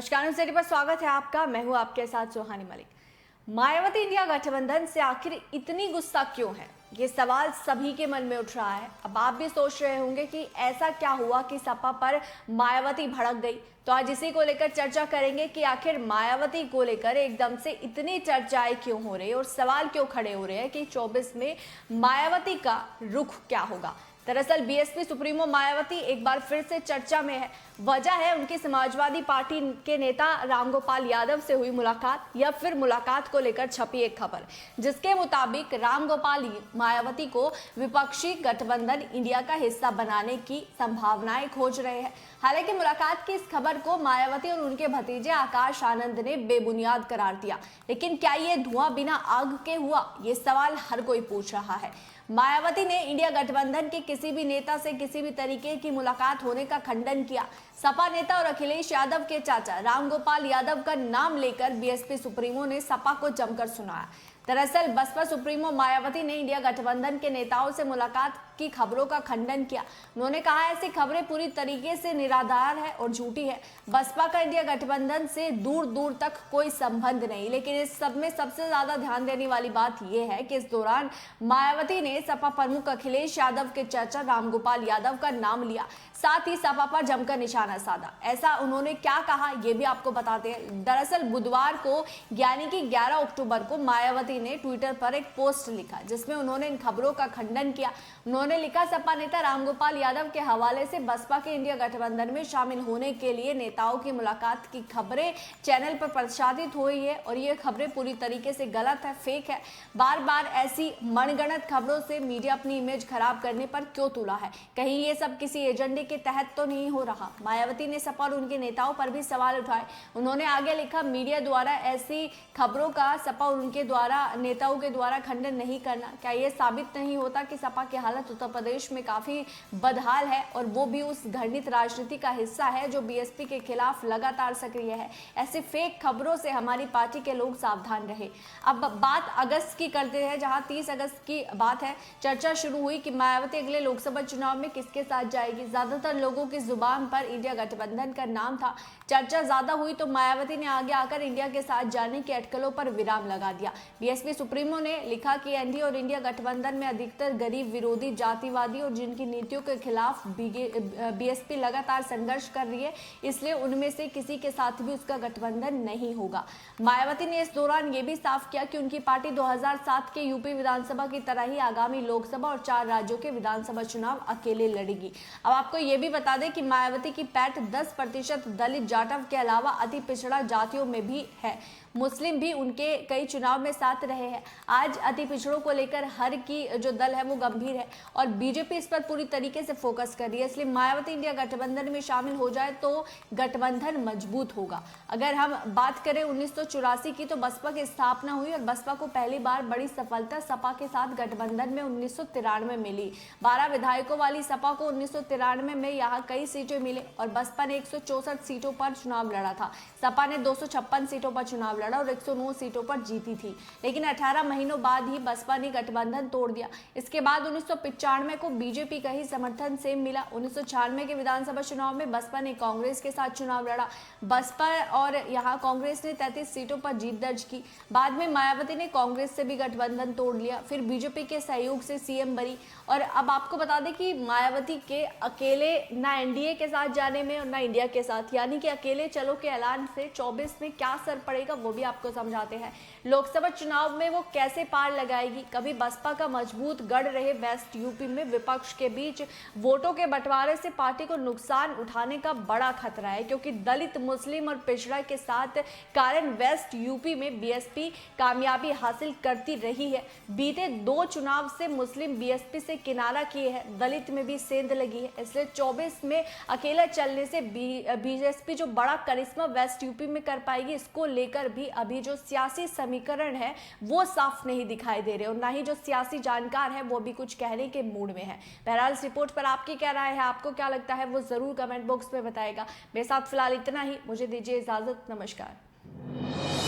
नमस्कार, न्यूज़ 18 पर स्वागत है आपका। मैं हूं आपके साथ सुहानी मलिक। मायावती इंडिया गठबंधन से आखिर इतनी गुस्सा क्यों है, ये सवाल सभी के मन में उठ रहा है। अब आप भी सोच रहे होंगे कि ऐसा क्या हुआ कि सपा पर मायावती भड़क गई। तो आज इसी को लेकर चर्चा करेंगे कि आखिर मायावती को लेकर एकदम से इतनी चर्चाएं क्यों हो रही है और सवाल क्यों खड़े हो रहे हैं कि 24 में मायावती का रुख क्या होगा। दरअसल बीएसपी सुप्रीमो मायावती एक बार फिर से चर्चा में है। वजह है उनकी समाजवादी पार्टी के नेता रामगोपाल यादव से हुई मुलाकात या फिर मुलाकात को लेकर छपी एक खबर, जिसके मुताबिक रामगोपाल मायावती को विपक्षी गठबंधन इंडिया का हिस्सा बनाने की संभावनाएं खोज रहे हैं। हालांकि मुलाकात की इस खबर को मायावती और उनके भतीजे आकाश आनंद ने बेबुनियाद करार दिया। लेकिन क्या ये धुआं बिना आग के हुआ, ये सवाल हर कोई पूछ रहा है। मायावती ने इंडिया गठबंधन के किसी भी नेता से किसी भी तरीके की मुलाकात होने का खंडन किया। सपा नेता और अखिलेश यादव के चाचा रामगोपाल यादव का नाम लेकर बीएसपी सुप्रीमो ने सपा को जमकर सुनाया। दरअसल बसपा सुप्रीमो मायावती ने इंडिया गठबंधन के नेताओं से मुलाकात की खबरों का खंडन किया। उन्होंने कहा ऐसी खबरें पूरी तरीके से निराधार है और झूठी है। बसपा का इंडिया गठबंधन से दूर दूर तक कोई संबंध नहीं। लेकिन इस सब में सबसे ज्यादा ध्यान देने वाली बात यह है कि इस दौरान मायावती ने सपा प्रमुख अखिलेश यादव के चाचा रामगोपाल यादव का नाम लिया, साथ ही सपा पर जमकर निशाना साधा। ऐसा उन्होंने क्या कहा ये भी आपको बताते हैं। दरअसल बुधवार को यानी कि 11 अक्टूबर को मायावती ने ट्विटर पर एक पोस्ट लिखा, जिसमें उन्होंने इन खबरों का खंडन किया। उन्होंने लिखा, सपा नेता रामगोपाल यादव के हवाले से बसपा के इंडिया गठबंधन में शामिल होने के लिए नेताओं की मुलाकात की खबरें चैनल पर प्रसारित हुई है और ये खबरें पूरी तरीके से गलत है, फेक है। बार बार ऐसी मनगढ़ंत खबरों से मीडिया अपनी इमेज खराब करने पर क्यों तुला है? कहीं ये सब किसी एजेंडे के तहत तो नहीं हो रहा? मायावती ने सपा और उनके नेताओं पर भी सवाल उठाए। उन्होंने आगे लिखा, मीडिया द्वारा ऐसी खबरों का सपा और उनके द्वारा नेताओं के द्वारा खंडन नहीं करना, क्या यह साबित नहीं होता कि सपा की हालत उत्तर प्रदेश में काफी बदहाल है और वो भी उस घृणित राजनीति का हिस्सा है जो बीएसपी के खिलाफ लगातार सक्रिय है? ऐसी फेक खबरों से हमारी पार्टी के लोग सावधान रहे। अब बात अगस्त की करते हैं, जहां 30 अगस्त की बात है। चर्चा शुरू हुई कि मायावती अगले लोकसभा चुनाव में किसके साथ जाएगी। ज्यादातर लोगों की जुबान पर इंडिया गठबंधन का नाम था। चर्चा ज्यादा हुई तो मायावती ने आगे आकर इंडिया के साथ जाने की अटकलों पर विराम लगा दिया। बीएसपी सुप्रीमो ने लिखा कि एनडीए और इंडिया गठबंधन में अधिकतर गरीब विरोधी, जातिवादी और जिनकी नीतियों के खिलाफ बीएसपी लगातार संघर्ष कर रही है, इसलिए उनमें से किसी के साथ भी उसका गठबंधन नहीं होगा। मायावती ने इस दौरान यह भी साफ किया कि उनकी पार्टी 2007 के यूपी विधानसभा की तरह ही आगामी लोकसभा और 4 राज्यों के विधानसभा चुनाव अकेले लड़ेगी। अब आपको यह भी बता दें कि मायावती की पैठ 10% दलित, जाटव के अलावा अति पिछड़ा जातियों में भी है। मुस्लिम भी उनके कई चुनाव में साथ रहे हैं। आज अति पिछड़ों को लेकर हर की जो दल है वो गंभीर है और बीजेपी इस पर पूरी तरीके से फोकस कर रही है। इसलिए मायावती इंडिया गठबंधन में शामिल हो जाए तो गठबंधन मजबूत होगा। अगर हम बात करें 1984 की, तो बसपा की स्थापना हुई और बसपा को पहली बार बड़ी सफलता सपा के साथ गठबंधन में 1993 मिली। 12 विधायकों वाली सपा को 1993 में यहाँ कई सीटें मिले और बसपा ने 164 सीटों पर चुनाव लड़ा था। सपा ने 256 सीटों पर चुनाव लड़ा और 109 सीटों पर जीती थी। लेकिन 18 महीनों बाद ही बसपा ने गठबंधन तोड़ दिया। इसके बाद 1995 को बीजेपी का ही समर्थन से मिला। 1996 के विधानसभा चुनाव में बसपा ने कांग्रेस के साथ चुनाव लड़ा। बसपा और यहाँ कांग्रेस ने 33 सीटों पर जीत दर्ज की। बाद में मायावती ने कांग्रेस से भी गठबंधन तोड़ लिया, फिर बीजेपी के सहयोग से सीएम बनी। और अब आपको बता दें कि मायावती के अकेले ना एनडीए के साथ जाने में और ना इंडिया के साथ, यानी कि अकेले चलो के ऐलान से 24 में क्या असर पड़ेगा वो भी आपको समझाते हैं। लोकसभा चुनाव में वो कैसे पार लगाएगी। कभी बसपा का मजबूत गढ़ रहे वेस्ट यूपी में विपक्ष के बीच वोटों के बंटवारे से पार्टी को नुकसान उठाने का बड़ा खतरा है, क्योंकि दलित, मुस्लिम और पिछड़ा के साथ कारण वेस्ट यूपी में बीएसपी कामयाबी हासिल करती रही है। बीते 2 चुनाव से मुस्लिम बीएसपी से किनारा किए हैं, दलित में भी सेंध लगी है। इसलिए 24 में अकेला चलने से बीएसपी जो बड़ा करिश्मा वेस्ट यूपी में कर पाएगी, इसको लेकर भी अभी जो सियासी समीकरण है वो साफ नहीं दिखाई दे रहे और ना ही जो सियासी जानकार है वो भी कुछ कहने के मूड में है। बहरहाल इस रिपोर्ट पर आपकी क्या राय है, आपको क्या लगता है, वो जरूर कमेंट बॉक्स में बताएगा। मेरे साथ फिलहाल इतना ही, मुझे दीजिए इजाजत। नमस्कार।